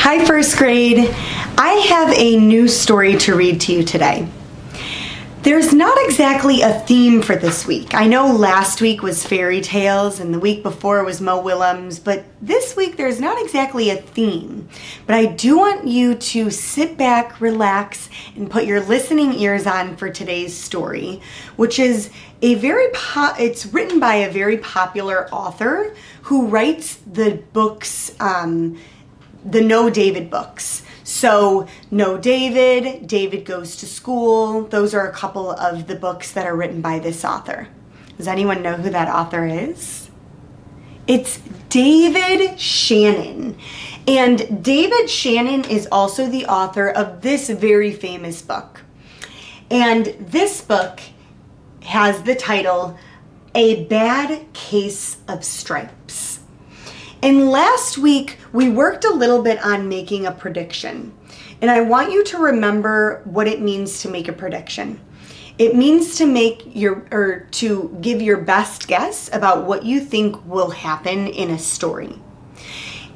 Hi, first grade. I have a new story to read to you today. There's not exactly a theme for this week. I know last week was fairy tales and the week before was Mo Willems, but this week there's not exactly a theme. But I do want you to sit back, relax, and put your listening ears on for today's story, which is it's written by a very popular author who writes the books, the No David books. So No David, David Goes to School, those are a couple of the books that are written by this author. Does anyone know who that author is? It's David Shannon. And David Shannon is also the author of this very famous book. And this book has the title, A Bad Case of Stripes. And last week, we worked a little bit on making a prediction. And I want you to remember what it means to make a prediction. It means to give your best guess about what you think will happen in a story.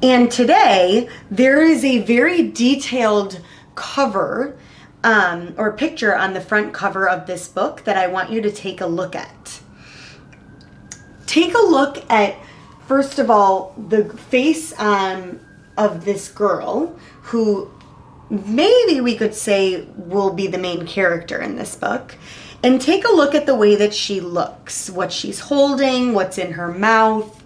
And today, there is a very detailed cover or picture on the front cover of this book that I want you to take a look at. Take a look at, first of all, the face of this girl who maybe we could say will be the main character in this book. And take a look at the way that she looks, what she's holding, what's in her mouth.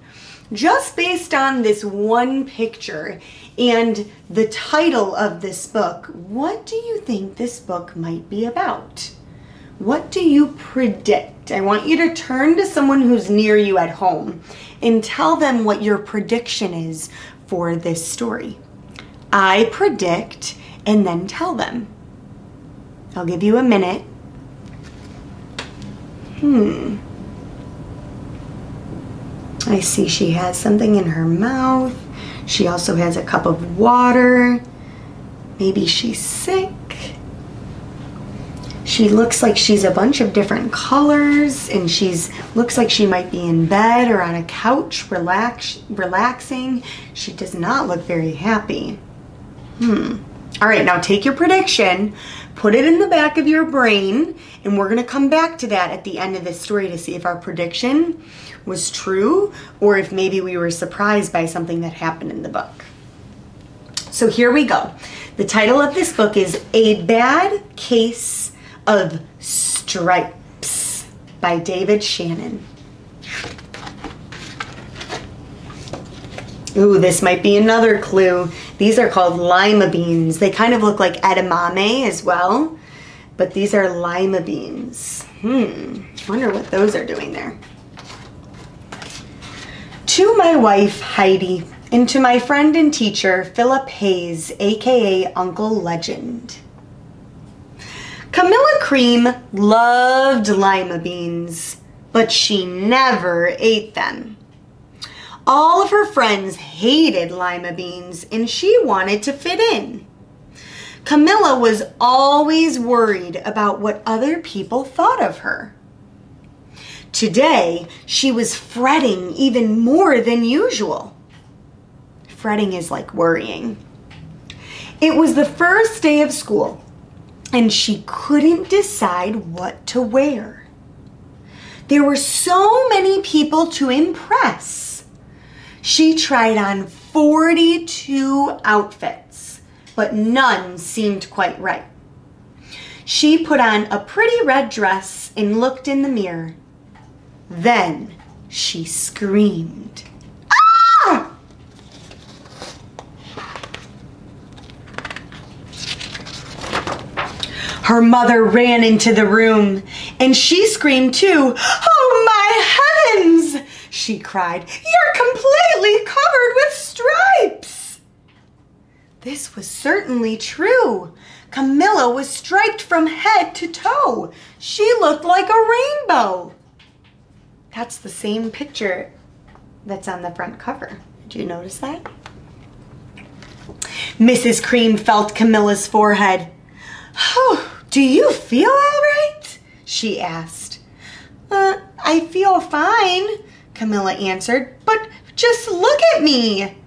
Just based on this one picture and the title of this book, what do you think this book might be about? What do you predict? I want you to turn to someone who's near you at home and tell them what your prediction is for this story. I predict, and then tell them. I'll give you a minute. I see she has something in her mouth. She also has a cup of water. Maybe she's sick. She looks like she's a bunch of different colors, and looks like she might be in bed or on a couch relaxing. She does not look very happy. All right, now take your prediction, put it in the back of your brain, and we're going to come back to that at the end of this story to see if our prediction was true or if maybe we were surprised by something that happened in the book. So here we go. The title of this book is A Bad Case of Stripes by David Shannon. Ooh, this might be another clue. These are called lima beans. They kind of look like edamame as well, but these are lima beans. Wonder what those are doing there. To my wife, Heidi, and to my friend and teacher, Philip Hayes, aka Uncle Legend. Camilla Cream loved lima beans, but she never ate them. All of her friends hated lima beans, and she wanted to fit in. Camilla was always worried about what other people thought of her. Today, she was fretting even more than usual. Fretting is like worrying. It was the first day of school, and she couldn't decide what to wear. There were so many people to impress. She tried on 42 outfits, but none seemed quite right. She put on a pretty red dress and looked in the mirror. Then she screamed. Ah! Her mother ran into the room, and she screamed too. Oh my heavens! She cried. You're completely covered with stripes! This was certainly true. Camilla was striped from head to toe. She looked like a rainbow. That's the same picture that's on the front cover. Did you notice that? Mrs. Cream felt Camilla's forehead. Oh, do you feel all right? She asked. I feel fine, Camilla answered, but just look at me.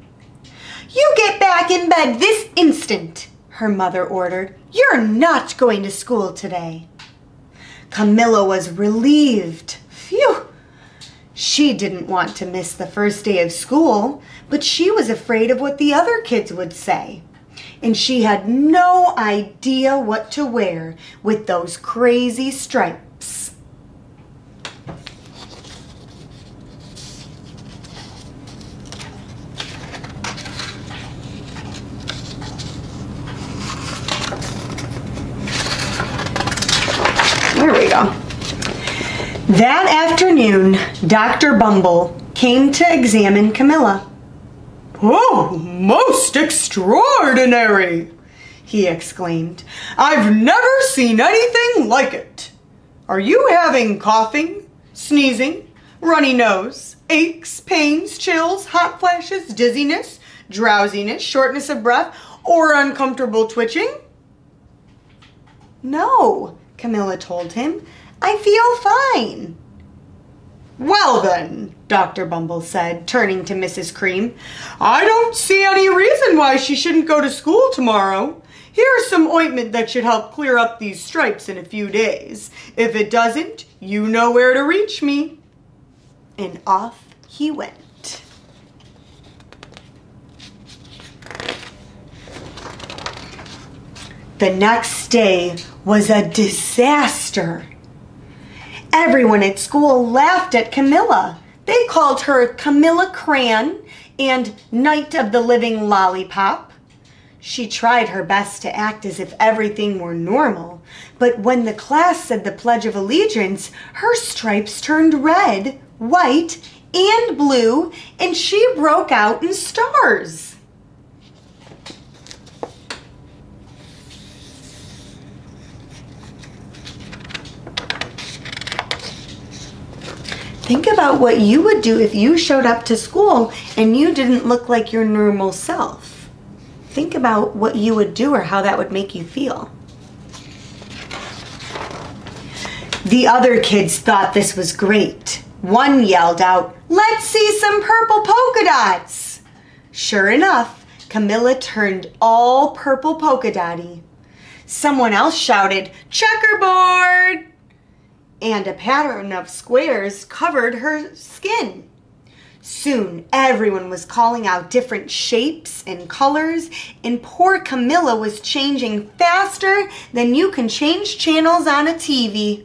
You get back back in bed this instant," her mother ordered. "You're not going to school today." Camilla was relieved. Phew! She didn't want to miss the first day of school, but she was afraid of what the other kids would say. And she had no idea what to wear with those crazy stripes. There we go. That afternoon, Dr. Bumble came to examine Camilla. "Oh, most extraordinary!" he exclaimed. "I've never seen anything like it. Are you having coughing, sneezing, runny nose, aches, pains, chills, hot flashes, dizziness, drowsiness, shortness of breath, or uncomfortable twitching?" "No," Camilla told him. "I feel fine." "Well then," Dr. Bumble said, turning to Mrs. Cream, "I don't see any reason why she shouldn't go to school tomorrow. Here's some ointment that should help clear up these stripes in a few days. If it doesn't, you know where to reach me." And off he went. The next day was a disaster. Everyone at school laughed at Camilla. They called her Camilla Cran and Night of the Living Lollipop. She tried her best to act as if everything were normal, but when the class said the Pledge of Allegiance, her stripes turned red, white, and blue, and she broke out in stars. Think about what you would do if you showed up to school and you didn't look like your normal self. Think about what you would do or how that would make you feel. The other kids thought this was great. One yelled out, "Let's see some purple polka dots." Sure enough, Camilla turned all purple polka dotty. Someone else shouted, "Checkerboard!" And a pattern of squares covered her skin. Soon, everyone was calling out different shapes and colors, and poor Camilla was changing faster than you can change channels on a TV.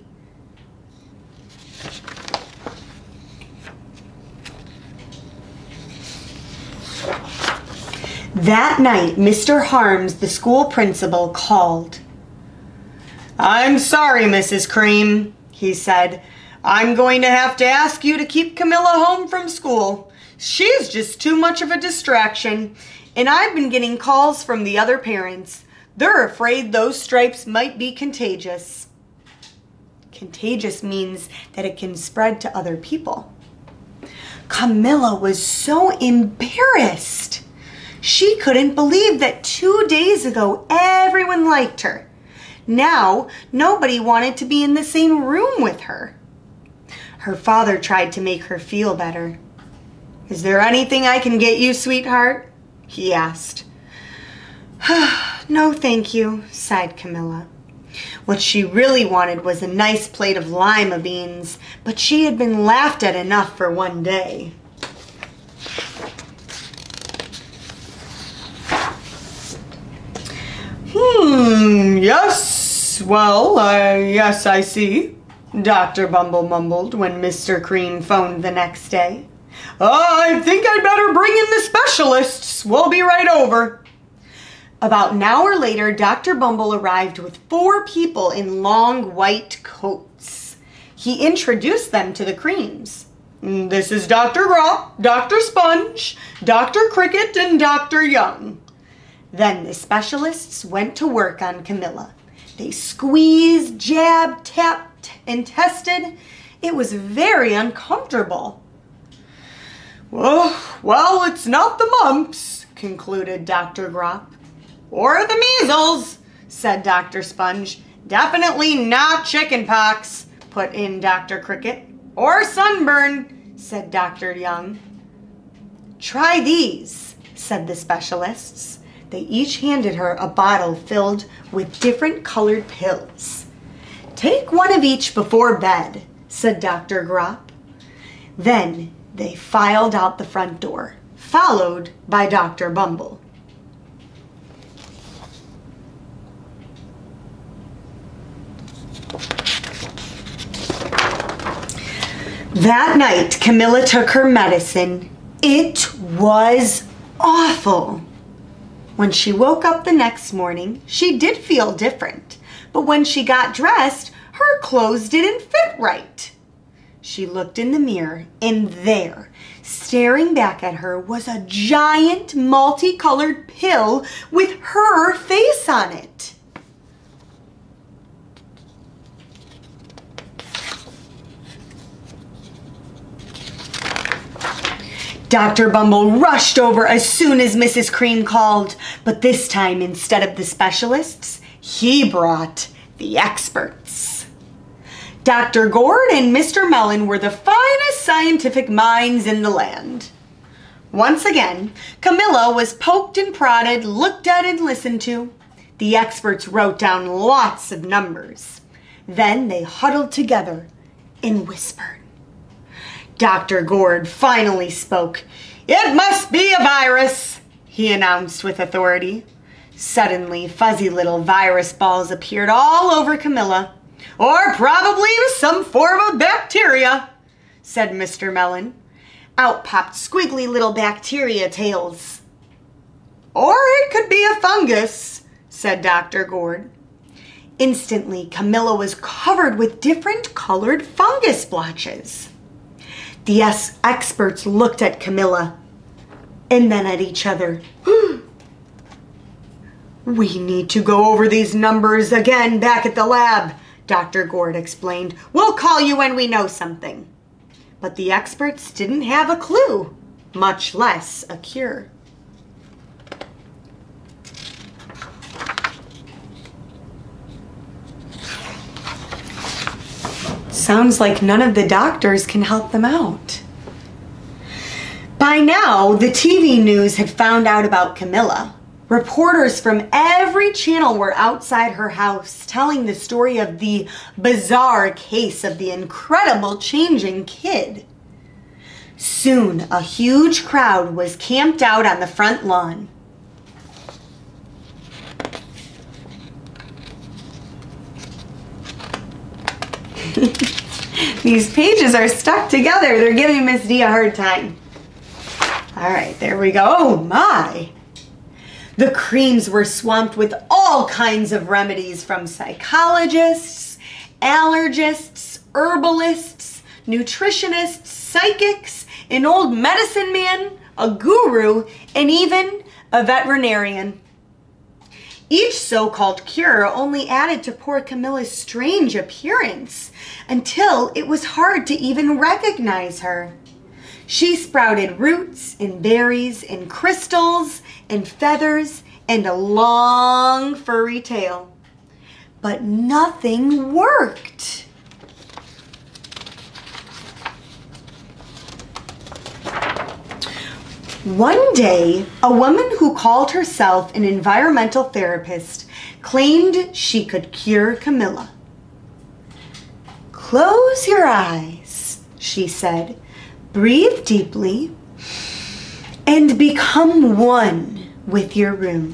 That night, Mr. Harms, the school principal, called. "I'm sorry, Mrs. Cream," he said. "I'm going to have to ask you to keep Camilla home from school. She's just too much of a distraction, and I've been getting calls from the other parents. They're afraid those stripes might be contagious." Contagious means that it can spread to other people. Camilla was so embarrassed. She couldn't believe that 2 days ago everyone liked her. Now, nobody wanted to be in the same room with her. Her father tried to make her feel better. "Is there anything I can get you, sweetheart?" he asked. "No, thank you," sighed Camilla. What she really wanted was a nice plate of lima beans, but she had been laughed at enough for one day. Yes, I see," Dr. Bumble mumbled when Mr. Cream phoned the next day. "I think I'd better bring in the specialists. We'll be right over." About an hour later, Dr. Bumble arrived with 4 people in long white coats. He introduced them to the Creams. "This is Dr. Grop, Dr. Sponge, Dr. Cricket, and Dr. Young." Then the specialists went to work on Camilla. They squeezed, jabbed, tapped, and tested. It was very uncomfortable. Well, it's not the mumps," concluded Dr. Grop. "Or the measles," said Dr. Sponge. "Definitely not chicken pox," put in Dr. Cricket. "Or sunburn," said Dr. Young. "Try these," said the specialists. They each handed her a bottle filled with different colored pills. "Take one of each before bed," said Dr. Grop. Then they filed out the front door, followed by Dr. Bumble. That night, Camilla took her medicine. It was awful. When she woke up the next morning, she did feel different, but when she got dressed, her clothes didn't fit right. She looked in the mirror, and there, staring back at her, was a giant multicolored pill with her face on it. Dr. Bumble rushed over as soon as Mrs. Cream called, but this time, instead of the specialists, he brought the experts. Dr. Gourd and Mr. Mellon were the finest scientific minds in the land. Once again, Camilla was poked and prodded, looked at and listened to. The experts wrote down lots of numbers. Then they huddled together and whispered. Dr. Gourd finally spoke. "It must be a virus," he announced with authority. Suddenly, fuzzy little virus balls appeared all over Camilla. "Or probably some form of bacteria," said Mr. Mellon. Out popped squiggly little bacteria tails. "Or it could be a fungus," said Dr. Gourd. Instantly, Camilla was covered with different colored fungus blotches. The experts looked at Camilla and then at each other. "We need to go over these numbers again back at the lab," Dr. Gourd explained. "We'll call you when we know something." But the experts didn't have a clue, much less a cure. Sounds like none of the doctors can help them out. By now, the TV news had found out about Camilla. Reporters from every channel were outside her house telling the story of the bizarre case of the incredible changing kid. Soon, a huge crowd was camped out on the front lawn. These pages are stuck together. They're giving Miss D a hard time. All right, there we go. Oh my! The creams were swamped with all kinds of remedies from psychologists, allergists, herbalists, nutritionists, psychics, an old medicine man, a guru, and even a veterinarian. Each so-called cure only added to poor Camilla's strange appearance until it was hard to even recognize her. She sprouted roots and berries and crystals and feathers and a long furry tail. But nothing worked. One day, a woman who called herself an environmental therapist claimed she could cure Camilla. "Close your eyes," she said. "Breathe deeply and become one with your room."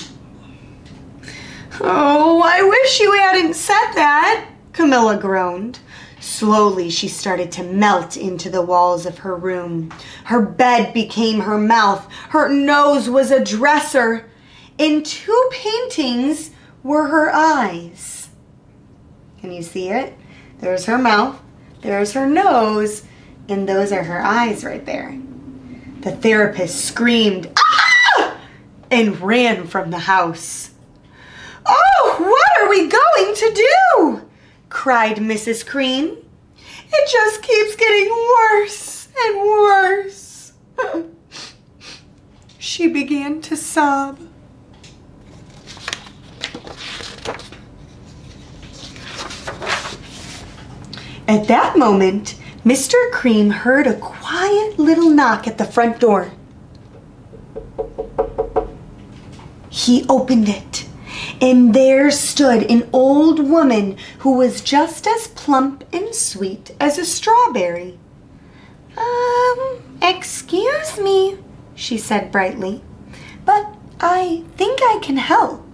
"Oh, I wish you hadn't said that," Camilla groaned. Slowly, she started to melt into the walls of her room. Her bed became her mouth. Her nose was a dresser. And 2 paintings were her eyes. Can you see it? There's her mouth, there's her nose, and those are her eyes right there. The therapist screamed, "Ah!" and ran from the house. "Oh, what are we going to do?" cried Mrs. Cream. "It just keeps getting worse and worse." She began to sob. At that moment, Mr. Cream heard a quiet little knock at the front door. He opened it, and there stood an old woman who was just as plump and sweet as a strawberry. Excuse me, she said brightly, but I think I can help.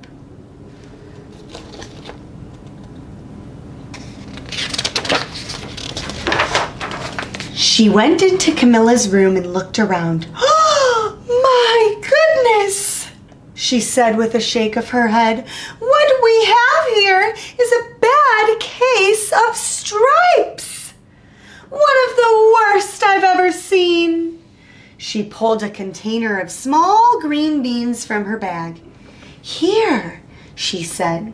She went into Camilla's room and looked around. Oh, my goodness, she said with a shake of her head. What we have here is a bad case of stripes. One of the worst I've ever seen. She pulled a container of small green beans from her bag. Here, she said,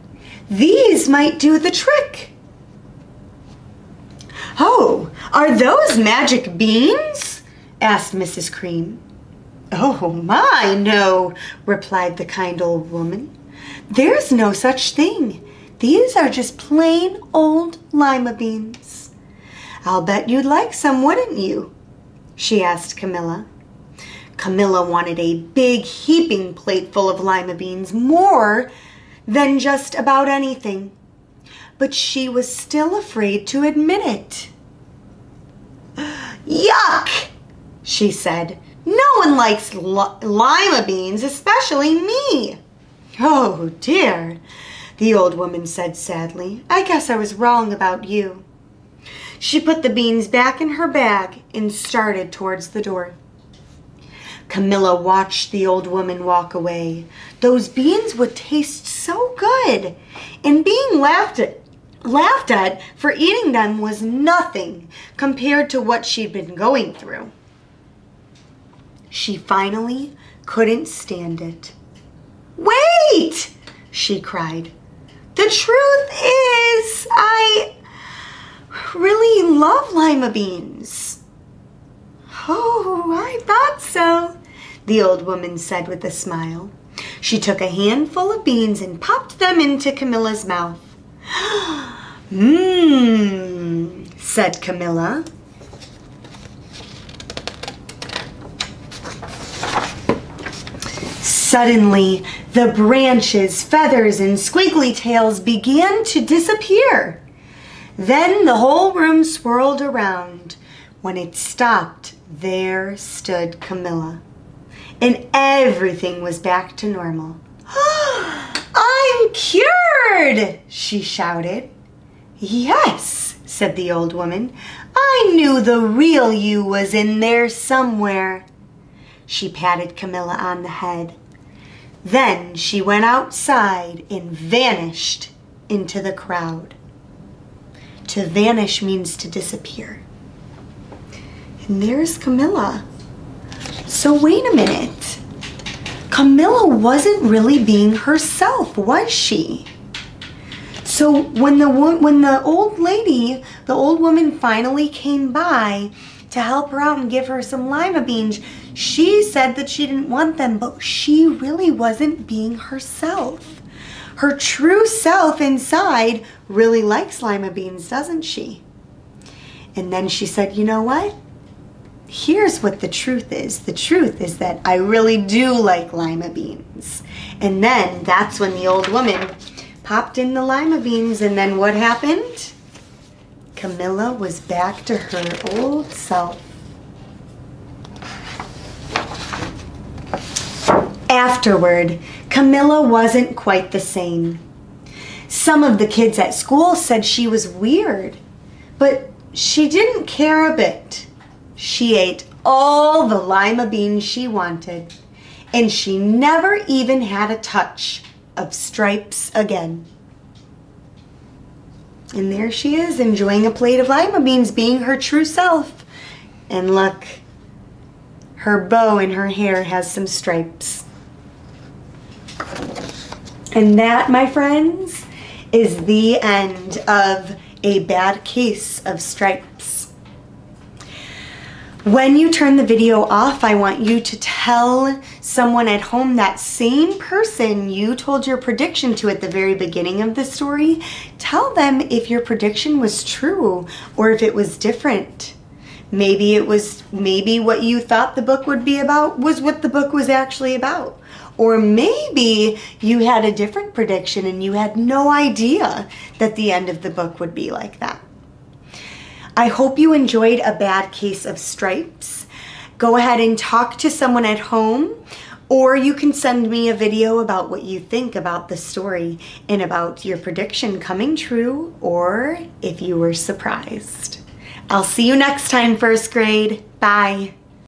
these might do the trick. Oh, are those magic beans? Asked Mrs. Cream. Oh my, no, replied the kind old woman. There's no such thing. These are just plain old lima beans. I'll bet you'd like some, wouldn't you? She asked Camilla. Camilla wanted a big heaping plate full of lima beans, more than just about anything. But she was still afraid to admit it. Yuck, she said. No one likes lima beans, especially me. Oh dear, the old woman said sadly. I guess I was wrong about you. She put the beans back in her bag and started towards the door. Camilla watched the old woman walk away. Those beans would taste so good, and being laughed at for eating them was nothing compared to what she'd been going through. She finally couldn't stand it. Wait, she cried. The truth is, I really love lima beans. Oh, I thought so, the old woman said with a smile. She took a handful of beans and popped them into Camilla's mouth. Mmm, said Camilla. Suddenly, the branches, feathers, and squiggly tails began to disappear. Then the whole room swirled around. When it stopped, there stood Camilla. And everything was back to normal. I'm cured, she shouted. Yes, said the old woman. I knew the real you was in there somewhere. She patted Camilla on the head. Then she went outside and vanished into the crowd. To vanish means to disappear. And there's Camilla. So wait a minute. Camilla wasn't really being herself, was she? So when the old lady, the old woman finally came by to help her out and give her some lima beans, she said that she didn't want them, but she really wasn't being herself. Her true self inside really likes lima beans, doesn't she? And then she said, you know what? Here's what the truth is. The truth is that I really do like lima beans. And then that's when the old woman popped in the lima beans, and then what happened? Camilla was back to her old self. Afterward, Camilla wasn't quite the same. Some of the kids at school said she was weird, but she didn't care a bit. She ate all the lima beans she wanted, and she never even had a touch of stripes again. And there she is, enjoying a plate of lima beans, being her true self. And look, her bow in her hair has some stripes. And that, my friends, is the end of A Bad Case of Stripes. When you turn the video off, I want you to tell someone at home, that same person you told your prediction to at the very beginning of the story, tell them if your prediction was true or if it was different. Maybe what you thought the book would be about was what the book was actually about. Or maybe you had a different prediction and you had no idea that the end of the book would be like that. I hope you enjoyed A Bad Case of Stripes. Go ahead and talk to someone at home, or you can send me a video about what you think about the story and about your prediction coming true, or if you were surprised. I'll see you next time, first grade. Bye.